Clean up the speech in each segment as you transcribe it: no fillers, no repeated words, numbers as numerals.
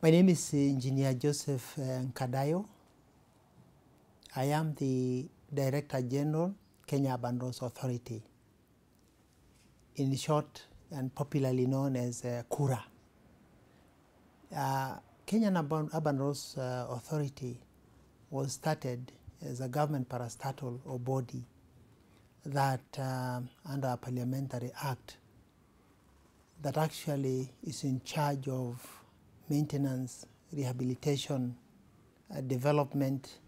My name is Engineer Joseph Nkadayo. I am the Director General, Kenya Urban Roads Authority, in short and popularly known as KURA. Kenyan Urban Roads Authority was started as a government parastatal or body that under a parliamentary act that actually is in charge of maintenance, rehabilitation, development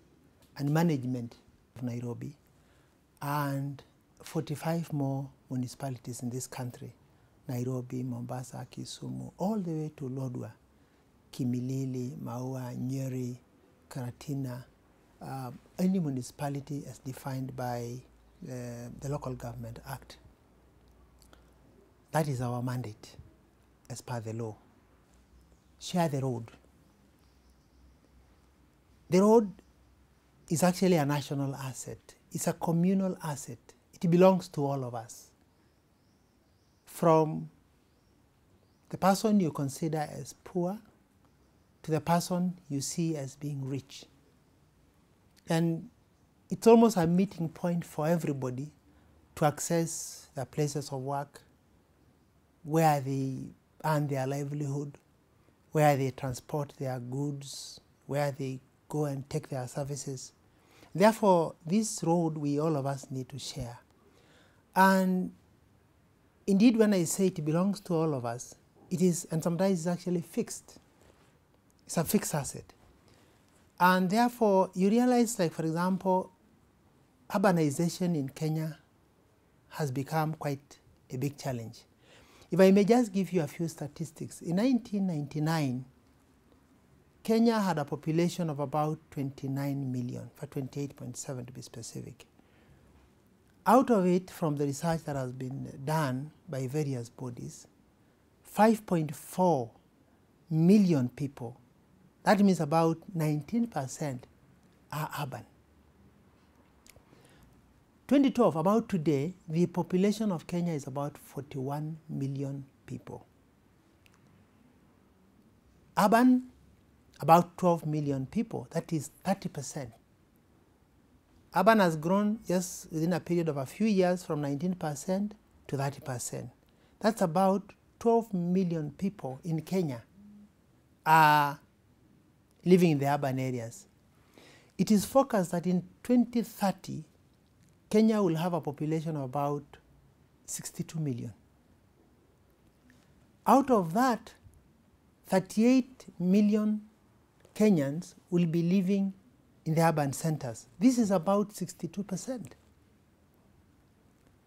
and management of Nairobi and 45 more municipalities in this country, Nairobi, Mombasa, Kisumu, all the way to Lodwar, Kimilili, Maua, Nyeri, Karatina, any municipality as defined by the Local Government Act. That is our mandate as per the law. Share the road. The road is actually a national asset. It's a communal asset. It belongs to all of us. From the person you consider as poor to the person you see as being rich. And it's almost a meeting point for everybody to access their places of work, where they earn their livelihood, where they transport their goods, where they go and take their services. Therefore, this road we all of us need to share. And indeed, when I say it belongs to all of us, it is, and sometimes it's actually fixed. It's a fixed asset. And therefore, you realize, like for example, urbanization in Kenya has become quite a big challenge. If I may just give you a few statistics. In 1999, Kenya had a population of about 29 million, for 28.7 to be specific. Out of it, from the research that has been done by various bodies, 5.4 million people, that means about 19%, are urban. 2012, about today, the population of Kenya is about 41 million people. Urban, about 12 million people, that is 30%. Urban has grown just within a period of a few years from 19% to 30%. That's about 12 million people in Kenya are living in the urban areas. It is forecast that in 2030, Kenya will have a population of about 62 million. Out of that, 38 million Kenyans will be living in the urban centers. This is about 62%.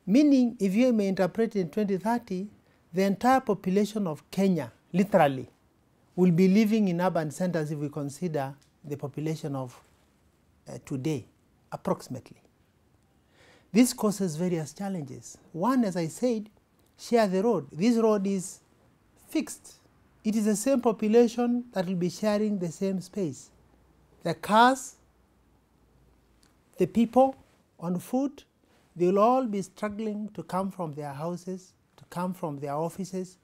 Meaning, if you may interpret in 2030, the entire population of Kenya, literally, will be living in urban centers if we consider the population of today, approximately. This causes various challenges. One, as I said, share the road. This road is fixed. It is the same population that will be sharing the same space. The cars, the people on foot, they will all be struggling to come from their houses, to come from their offices,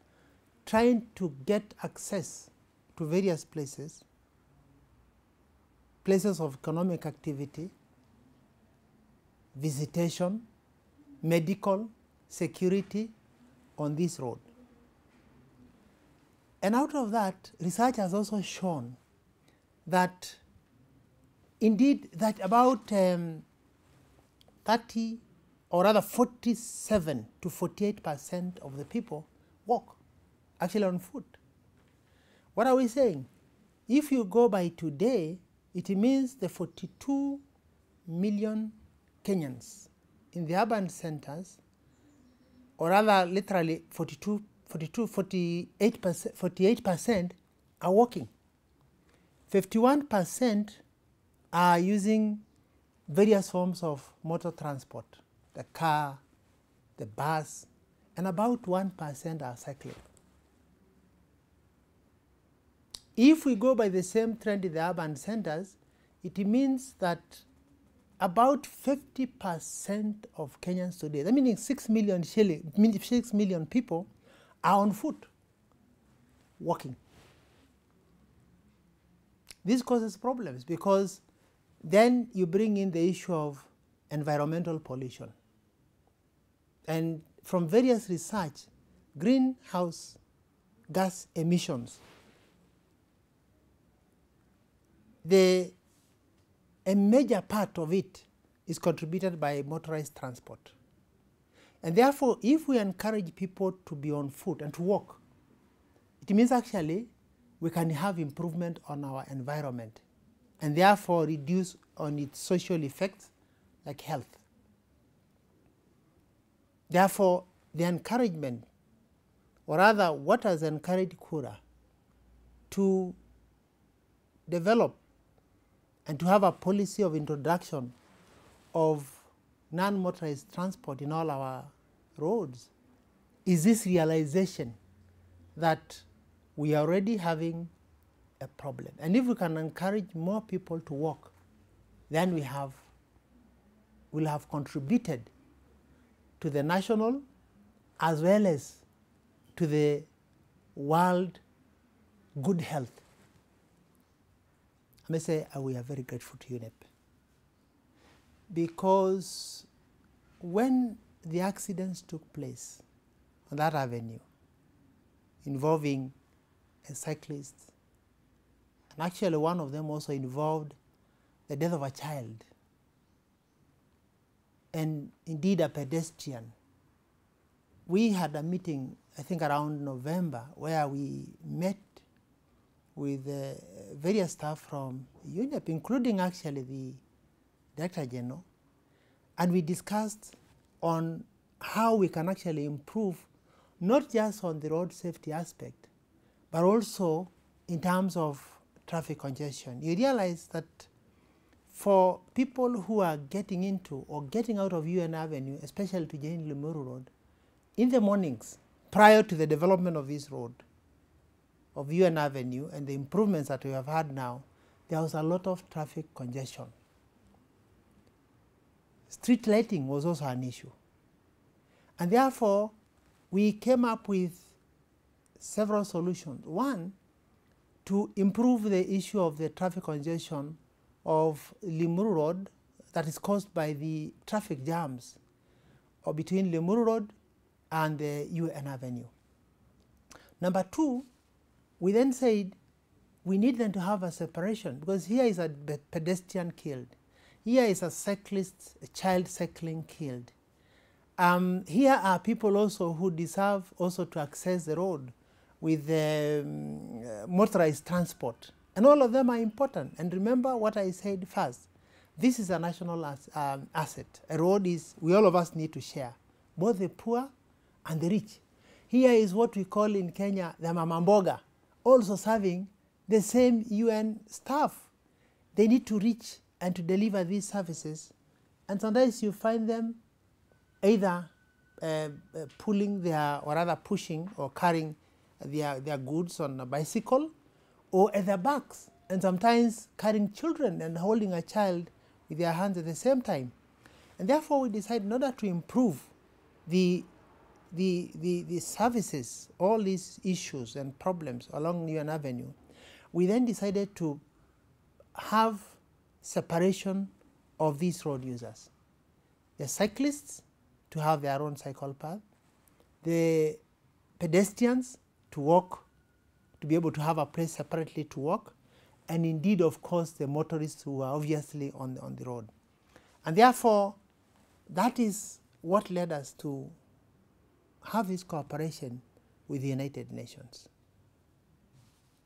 trying to get access to various places, places of economic activity, visitation, medical, security on this road. And out of that, research has also shown that indeed that about 30 or rather 47 to 48% of the people walk actually on foot. What are we saying? If you go by today, it means the 42 million Kenyans in the urban centers, or rather literally 48% are walking. 51% are using various forms of motor transport, the car, the bus, and about 1% are cycling. If we go by the same trend in the urban centers, it means that about 50% of Kenyans today, that meaning 6 million people, are on foot, walking. this causes problems because then you bring in the issue of environmental pollution. And from various research, greenhouse gas emissions, a major part of it is contributed by motorized transport. And therefore, if we encourage people to be on foot and to walk, it means actually we can have improvement on our environment and therefore reduce on its social effects like health. Therefore, the encouragement, or rather what has encouraged KURA to develop and to have a policy of introduction of non-motorized transport in all our roads is this realization that we are already having a problem. And if we can encourage more people to walk, then we'll have contributed to the national as well as to the world good health. I may say we are very grateful to UNEP because when the accidents took place on that avenue involving a cyclist, and actually one of them also involved the death of a child and indeed a pedestrian. We had a meeting, I think around November, where we met with various staff from UNEP, including actually the Director General, and we discussed on how we can actually improve not just on the road safety aspect, but also in terms of traffic congestion. You realize that for people who are getting into or getting out of UN Avenue, especially to Jane Limuru Road, in the mornings prior to the development of this road, of UN Avenue and the improvements that we have had now, there was a lot of traffic congestion. Street lighting was also an issue. And therefore, we came up with several solutions. One, to improve the issue of the traffic congestion of Limuru Road that is caused by the traffic jams or between Limuru Road and the UN Avenue. Number two, we then said we need them to have a separation because here is a pedestrian killed. Here is a cyclist, a child cycling killed. Here are people also who deserve also to access the road with motorized transport. And all of them are important. And remember what I said first. This is a national asset. A road is, we all of us need to share, both the poor and the rich. Here is what we call in Kenya the Mamamboga, also serving the same UN staff. They need to reach and to deliver these services. And sometimes you find them either pulling their, or rather pushing or carrying their goods on a bicycle or at their backs, and sometimes carrying children and holding a child with their hands at the same time. And therefore we decided in order to improve the services, all these issues and problems along UN Avenue, we then decided to have separation of these road users. The cyclists to have their own cycle path, the pedestrians to walk, to be able to have a place separately to walk, and indeed, of course, the motorists who are obviously on the road. And therefore, that is what led us to have this cooperation with the United Nations.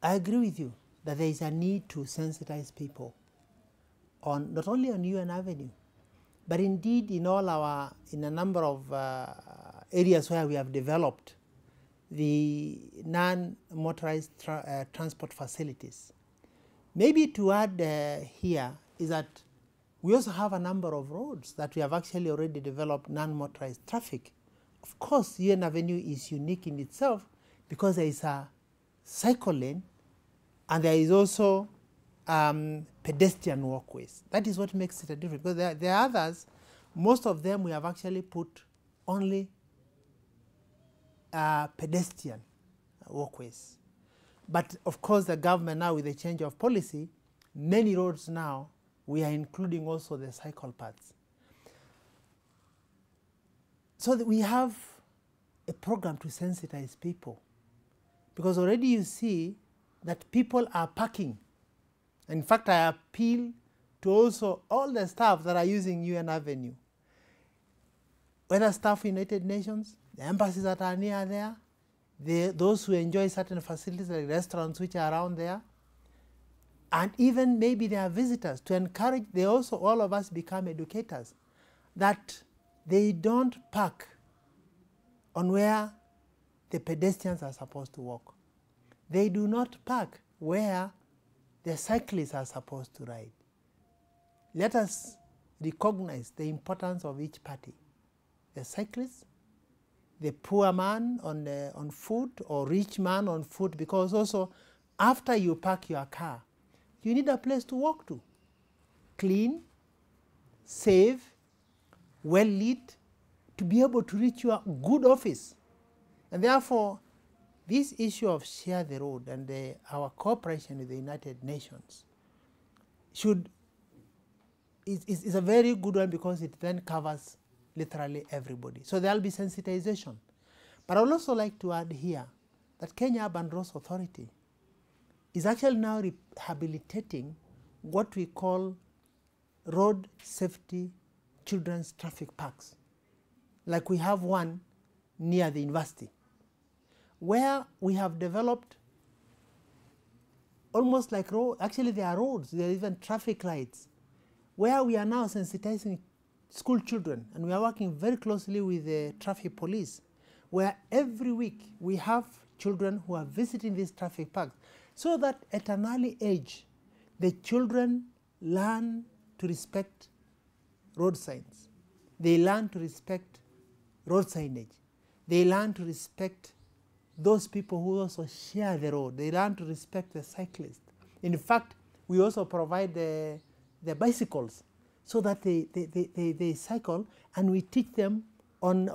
I agree with you that there is a need to sensitize people on not only on UN Avenue, but indeed in a number of areas where we have developed the non-motorized transport facilities. Maybe to add here is that we also have a number of roads that we have actually already developed non-motorized traffic. Of course, UN Avenue is unique in itself because there is a cycle lane and there is also pedestrian walkways. That is what makes it a difference. Because there are others, most of them we have actually put only pedestrian walkways. But of course the government now with the change of policy many roads now, we are including also the cycle paths. So that we have a program to sensitize people, because already you see that people are parking. In fact, I appeal to also all the staff that are using UN Avenue, whether staff United Nations, the embassies that are near there, those who enjoy certain facilities like restaurants which are around there, and even maybe they are visitors, to encourage, they also, all of us become educators, that they don't park on where the pedestrians are supposed to walk. They do not park where the cyclists are supposed to ride. Let us recognize the importance of each party. The cyclist, the poor man on foot, or rich man on foot, because also after you park your car, you need a place to walk to. Clean, safe, well lit, to be able to reach your good office. And therefore, this issue of share the road and our cooperation with the United Nations is a very good one, because it then covers literally everybody. So there will be sensitization. But I would also like to add here that Kenya Urban Roads Authority is actually now rehabilitating what we call road safety children's traffic parks. Like we have one near the university, where we have developed almost like road, actually there are roads, there are even traffic lights, where we are now sensitizing school children, and we are working very closely with the traffic police, where every week we have children who are visiting these traffic parks, so that at an early age, the children learn to respect road signs. They learn to respect road signage. They learn to respect those people who also share the road. They learn to respect the cyclist. In fact, we also provide the bicycles, so that they cycle, and we teach them on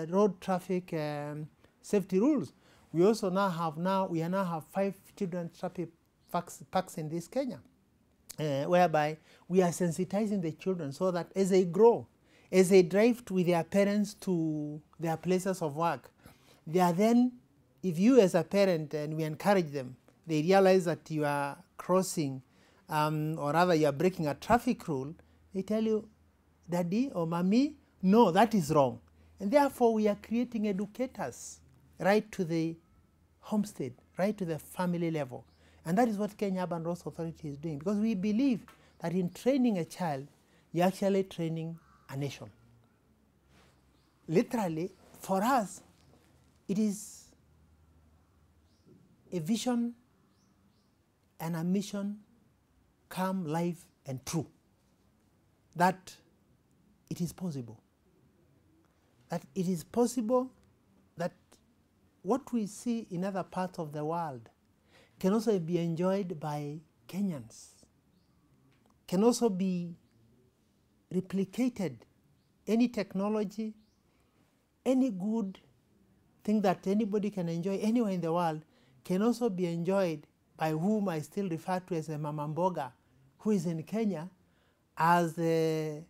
road traffic safety rules. We also now have 5 children's traffic parks in this Kenya, whereby we are sensitizing the children, so that as they grow, as they drive with their parents to their places of work, they are then, if you as a parent, and we encourage them, they realize that you are crossing, or rather you are breaking a traffic rule, they tell you, Daddy or Mommy, no, that is wrong. And therefore we are creating educators right to the homestead, right to the family level. And that is what Kenya Urban Roads Authority is doing, because we believe that in training a child, you're actually training a nation. Literally, for us, it is a vision and a mission come live and true, that it is possible. That it is possible that what we see in other parts of the world can also be enjoyed by Kenyans, can also be replicated. Any technology, any good thing that anybody can enjoy anywhere in the world can also be enjoyed by whom I still refer to as a Mama Mboga, who is in Kenya, as a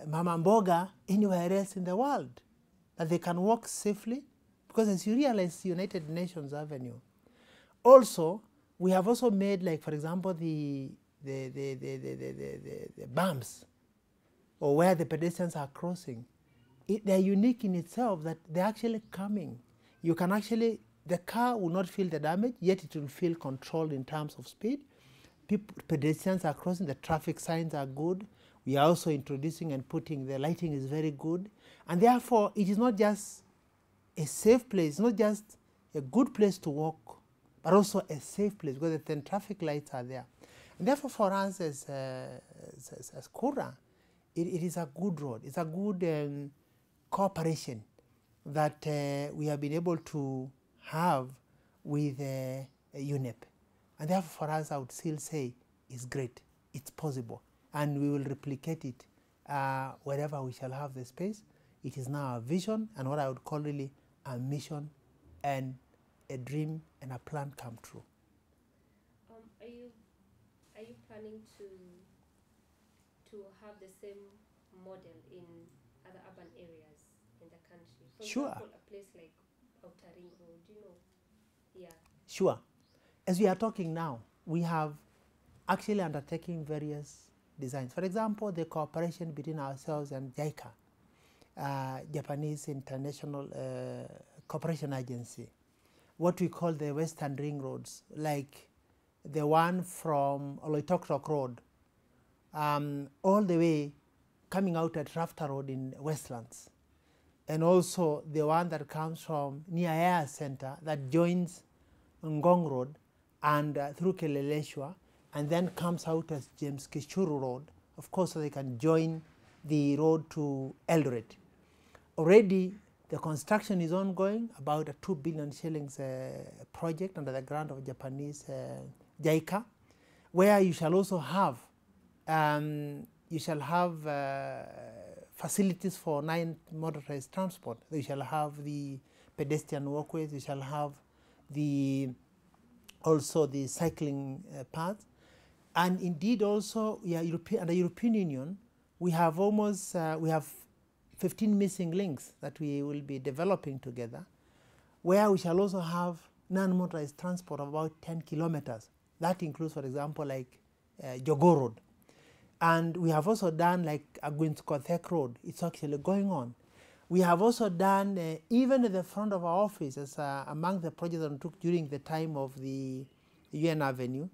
Mama Mboga anywhere else in the world, that they can walk safely, because as you realize, United Nations Avenue. Also, we have also made, like for example, the bumps, or where the pedestrians are crossing. They're unique in itself, that they're actually coming. You can actually, the car will not feel the damage, yet it will feel controlled in terms of speed. Pedestrians are crossing, the traffic signs are good. We are also introducing and putting, the lighting is very good. And therefore, it is not just a safe place, it's not just a good place to walk, but also a safe place, because the traffic lights are there. And therefore, for us as KURA, it is a good road. It's a good cooperation that we have been able to have with UNEP. And therefore, for us, I would still say it's great, it's possible, and we will replicate it wherever we shall have the space. It is now a vision, and what I would call really a mission and a dream and a plan come true. are you planning to have the same model in other urban areas in the country? For Sure. example, a place like Outer Ring Road, you know? Yeah. Sure. As we are talking now, we have actually undertaking various designs. For example, the cooperation between ourselves and JICA, Japanese International Cooperation Agency, what we call the Western Ring Roads, like the one from Oloitoktok Road, all the way coming out at Rafter Road in Westlands, and also the one that comes from near Air Center that joins Ngong Road and through Keleleshwa, and then comes out as James Kishuru Road, of course, so they can join the road to Eldoret. Already the construction is ongoing, about a 2 billion shillings project under the grant of Japanese JICA, where you shall also have facilities for 9 motorized transport. You shall have the pedestrian walkways, you shall have also the cycling paths, and indeed also under European Union we have almost 15 missing links that we will be developing together, where we shall also have non-motorized transport of about 10 kilometers. That includes, for example, like Jogo Road. And we have also done like Agwinskothek Road. It's actually going on. We have also done, even at the front of our office, as among the projects that we took during the time of the UN Avenue,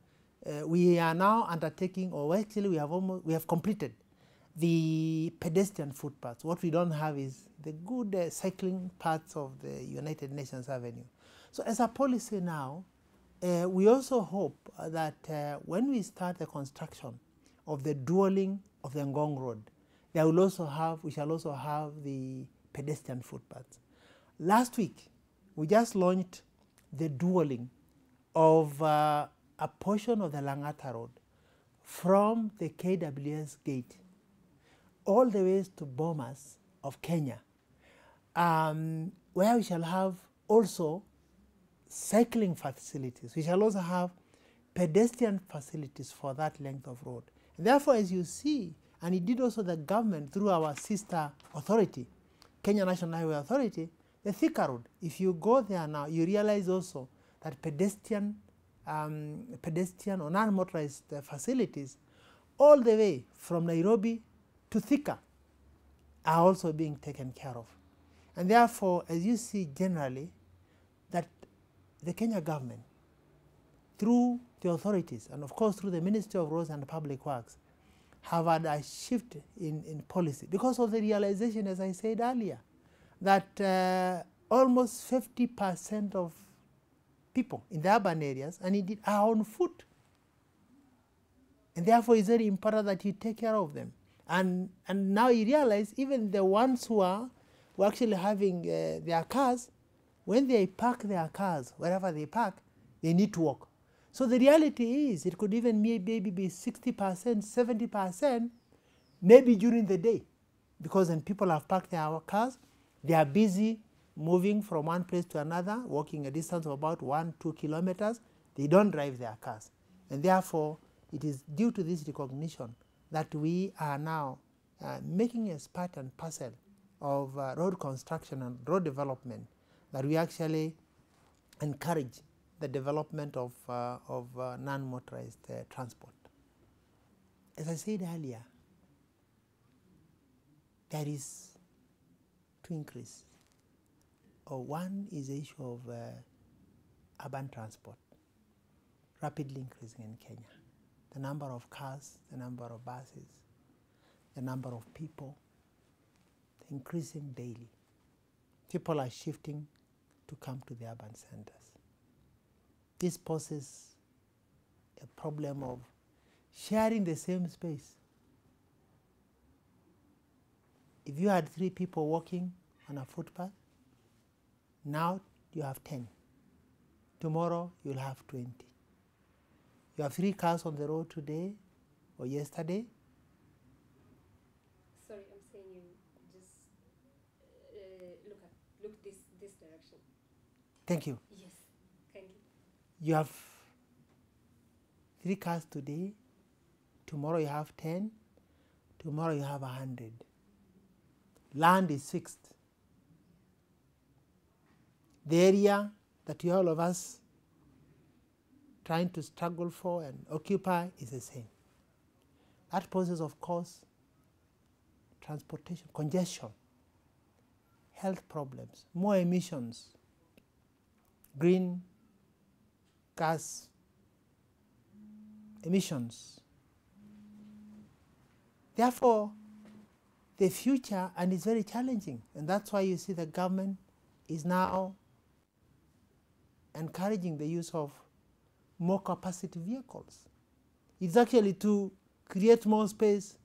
we are now undertaking, or actually we have completed the pedestrian footpaths. What we don't have is the good cycling paths of the United Nations Avenue. So as a policy now, we also hope that when we start the construction of the dualing of the Ngong Road, we shall also have the pedestrian footpaths. Last week, we just launched the dualing of a portion of the Langata Road from the KWS gate all the way to Bomas of Kenya, where we shall have also cycling facilities. We shall also have pedestrian facilities for that length of road. And therefore, as you see, and indeed also the government through our sister authority, Kenya National Highway Authority, the Thika Road, if you go there now, you realize also that pedestrian or non-motorized facilities all the way from Nairobi to Thika are also being taken care of. And therefore, as you see generally, that the Kenya government, through the authorities, and of course through the Ministry of Roads and Public Works, have had a shift in policy because of the realization, as I said earlier, that almost 50% of people in the urban areas and indeed are on foot. And therefore it's very important that you take care of them. And now you realize even the ones who are actually having their cars, when they park their cars, wherever they park, they need to walk. So the reality is it could even maybe be 60%, 70%, maybe during the day. Because when people have parked their cars, they are busy moving from one place to another, walking a distance of about 1-2 kilometers. They don't drive their cars. And therefore, it is due to this recognition that we are now making a part and parcel of road construction and road development, that we actually encourage the development of non-motorized transport. As I said earlier, there is to increase. One is the issue of urban transport, rapidly increasing in Kenya. The number of cars, the number of buses, the number of people, increasing daily. People are shifting to come to the urban centers. This poses a problem of sharing the same space. If you had 3 people walking on a footpath, now you have 10. Tomorrow you'll have 20. You have 3 cars on the road today or yesterday. Sorry, I'm saying you just look this direction. Thank you. Yes, thank you. You have 3 cars today, tomorrow you have 10, tomorrow you have 100. Land is fixed. The area that all of us trying to struggle for and occupy is the same. That poses, of course, transportation, congestion, health problems, more emissions, green gas emissions. Therefore, the future, and it's very challenging, and that's why you see the government is now encouraging the use of more capacity vehicles. It's actually to create more space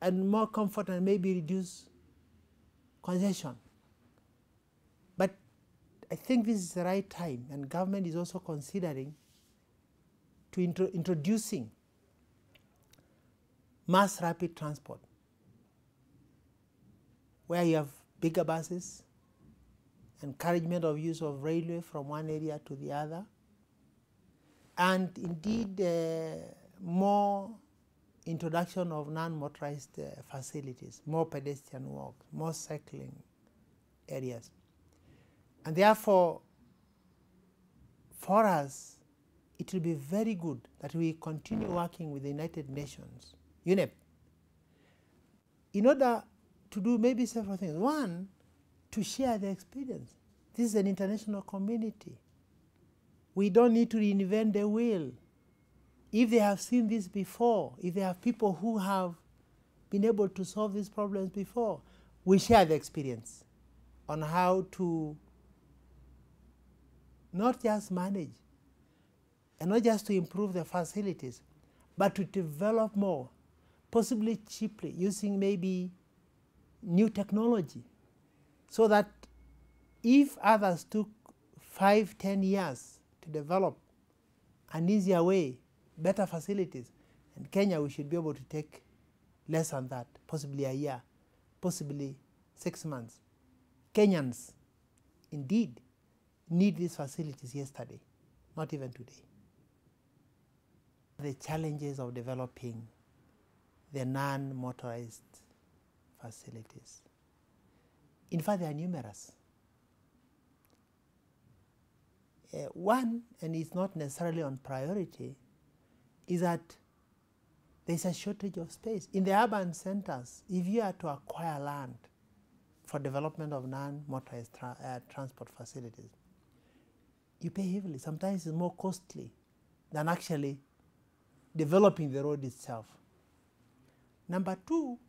and more comfort and maybe reduce congestion. But I think this is the right time, and government is also considering to introducing mass rapid transport, where you have bigger buses, encouragement of use of railway from one area to the other, and indeed more introduction of non-motorized facilities, more pedestrian walks, more cycling areas. And therefore, for us, it will be very good that we continue working with the United Nations, UNEP, in order to do maybe several things. One, to share the experience. This is an international community. We don't need to reinvent the wheel. If they have seen this before, if they have people who have been able to solve these problems before, we share the experience on how to not just manage and not just to improve the facilities, but to develop more, possibly cheaply, using maybe new technology, so that if others took 5-10 years to develop an easier way, better facilities, in Kenya we should be able to take less than that, possibly a year, possibly 6 months. Kenyans indeed need these facilities yesterday, not even today. The challenges of developing the non-motorized facilities. In fact, they are numerous. One, and it's not necessarily on priority, is that there's a shortage of space. In the urban centers, if you are to acquire land for development of non-motorized transport facilities, you pay heavily. Sometimes it's more costly than actually developing the road itself. Number two,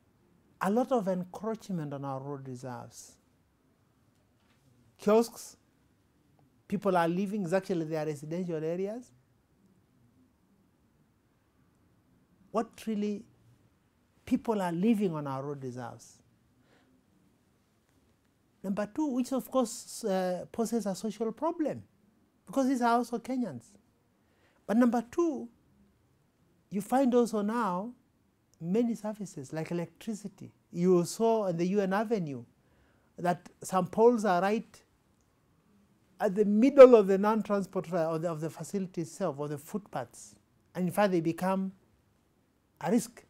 a lot of encroachment on our road reserves. Kiosks, people are living, exactly their residential areas. What really people are living on our road reserves. Number two, which of course poses a social problem, because these are also Kenyans. But number two, you find also now many services like electricity. You saw on the UN Avenue that some poles are right at the middle of the non-transport of the facility itself, or the footpaths. And in fact, they become a risk.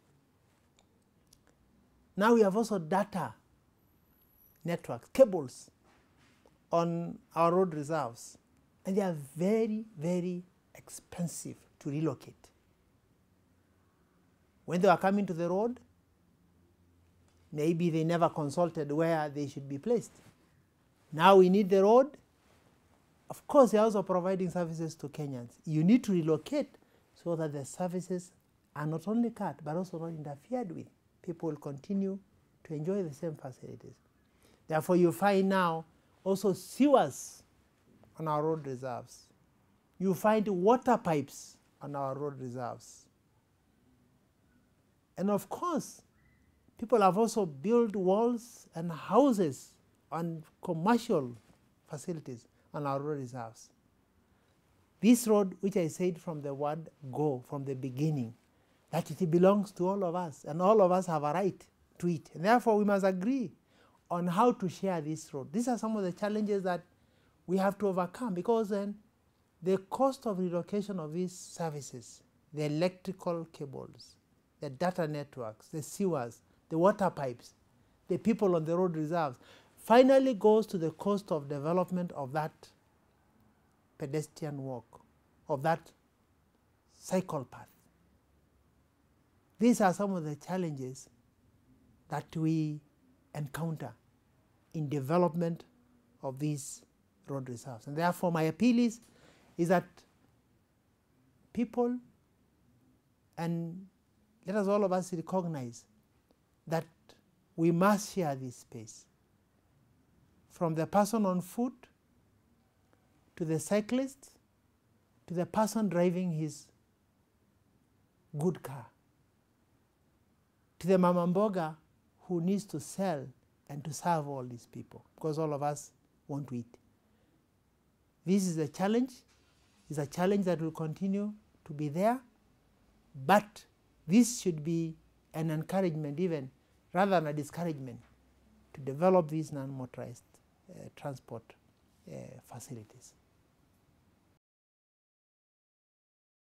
Now we have also data networks, cables on our road reserves. And they are very, very expensive to relocate. When they were coming to the road, maybe they never consulted where they should be placed. Now we need the road. Of course, they're also providing services to Kenyans. You need to relocate so that the services are not only cut, but also not interfered with. People will continue to enjoy the same facilities. Therefore, you find now also sewers on our road reserves. You find water pipes on our road reserves. And of course, people have also built walls and houses on commercial facilities on our road reserves. This road, which I said from the word go, from the beginning, that it belongs to all of us, and all of us have a right to it. And therefore, we must agree on how to share this road. These are some of the challenges that we have to overcome, because then the cost of relocation of these services, the electrical cables, the data networks, the sewers, the water pipes, the people on the road reserves, finally goes to the cost of development of that pedestrian walk, of that cycle path. These are some of the challenges that we encounter in development of these road reserves. And therefore my appeal is that people, and let us all of us recognize that we must share this space. From the person on foot, to the cyclist, to the person driving his good car, to the mama mboga who needs to sell and to serve all these people, because all of us want to eat. This is a challenge. It's a challenge that will continue to be there, but this should be an encouragement even, rather than a discouragement, to develop these non-motorized transport facilities.